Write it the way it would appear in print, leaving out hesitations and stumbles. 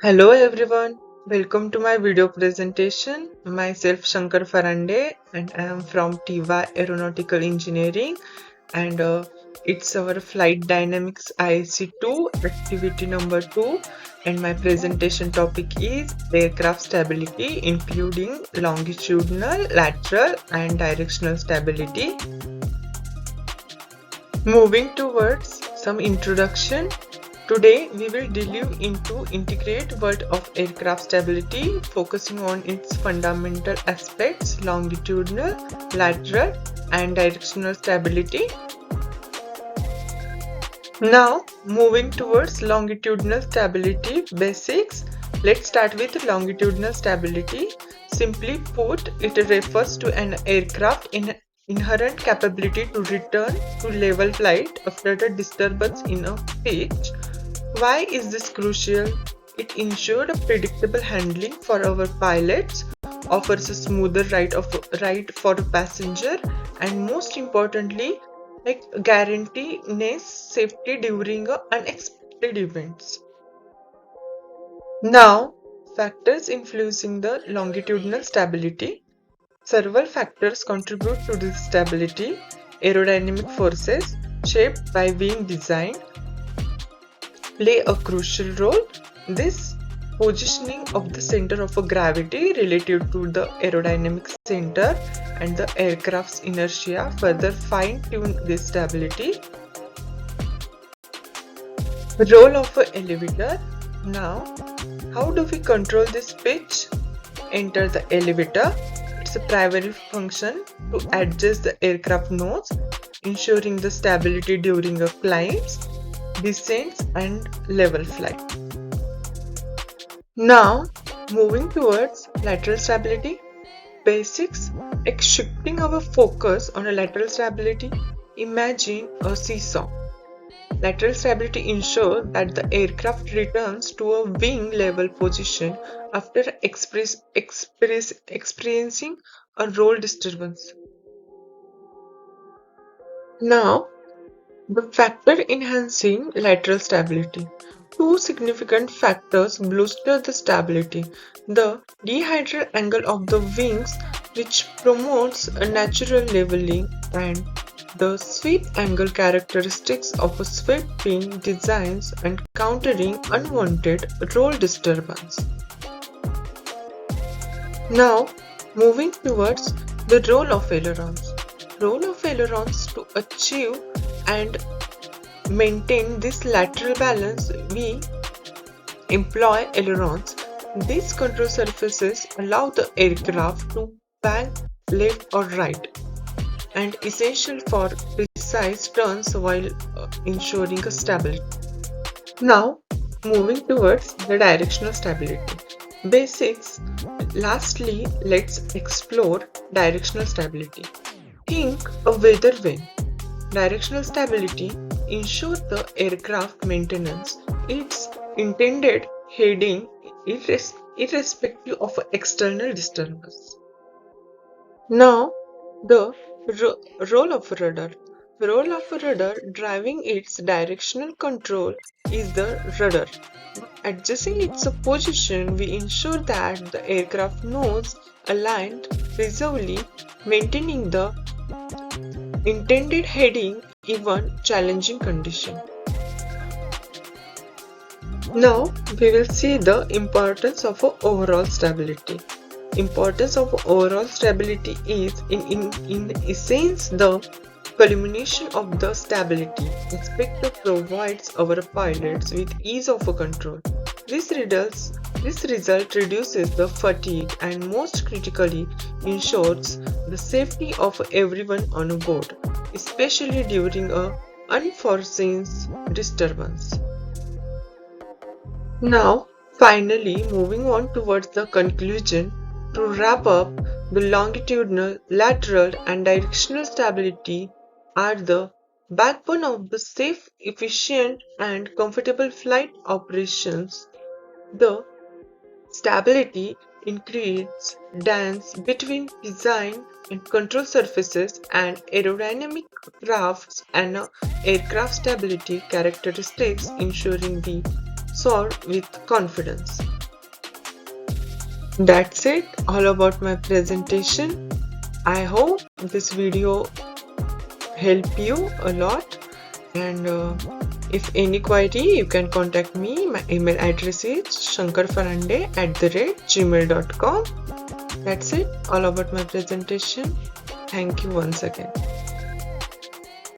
Hello everyone, welcome to my video presentation. Myself Shankar Farande and I am from TY Aeronautical Engineering and it's our Flight Dynamics IC2 activity number 2 and my presentation topic is aircraft stability including longitudinal, lateral and directional stability. Moving towards some introduction. Today we will delve into integrate world of aircraft stability, focusing on its fundamental aspects longitudinal, lateral and directional stability. Now moving towards longitudinal stability basics. Let's start with longitudinal stability. Simply put, it refers to an aircraft inherent capability to return to level flight after a disturbance in a pitch. Why is this crucial? It ensures a predictable handling for our pilots, offers a smoother ride for a passenger, and most importantly, guarantees safety during unexpected events. Now, factors influencing the longitudinal stability. Several factors contribute to this stability. Aerodynamic forces shaped by wing design play a crucial role. This positioning of the center of gravity relative to the aerodynamic center and the aircraft's inertia further fine-tune this stability. Role of an elevator. Now, how do we control this pitch? Enter the elevator. It's a primary function to adjust the aircraft nose, ensuring the stability during a climbs, descents and level flight. Now moving towards lateral stability basics, shifting our focus on a lateral stability. Imagine a seesaw. Lateral stability ensures that the aircraft returns to a wing level position after experiencing a roll disturbance. Now, the factor enhancing lateral stability. Two significant factors bolster the stability. The dihedral angle of the wings, which promotes a natural leveling, and the sweep angle characteristics of a swept wing designs and countering unwanted roll disturbance. Now, moving towards the role of ailerons. Role of ailerons to achieve and maintain this lateral balance, we employ ailerons. These control surfaces allow the aircraft to bank left or right and essential for precise turns while ensuring a stability. Now, moving towards the directional stability. Basics. Lastly, let's explore directional stability. Think a weather vane. Directional stability ensures the aircraft maintenance its intended heading irrespective of external disturbance. Now, the role of a rudder. The role of a rudder driving its directional control is the rudder. Adjusting its position, we ensure that the aircraft nose aligned precisely, maintaining the intended heading even challenging condition. Now we will see the importance of overall stability. Importance of overall stability is in essence the culmination of the stability aspect provides our pilots with ease of control. This result reduces the fatigue and most critically ensures the safety of everyone on board, especially during a unforeseen disturbance. Now, finally moving on towards the conclusion, to wrap up, the longitudinal, lateral and directional stability are the backbone of the safe, efficient and comfortable flight operations. The stability increases dance between design and control surfaces and aerodynamic crafts and aircraft stability characteristics, ensuring we soar with confidence. That's it, all about my presentation. I hope this video helped you a lot, and if any query you can contact me. My email address is shankarfarande@gmail.com. That's it, all about my presentation. Thank you once again.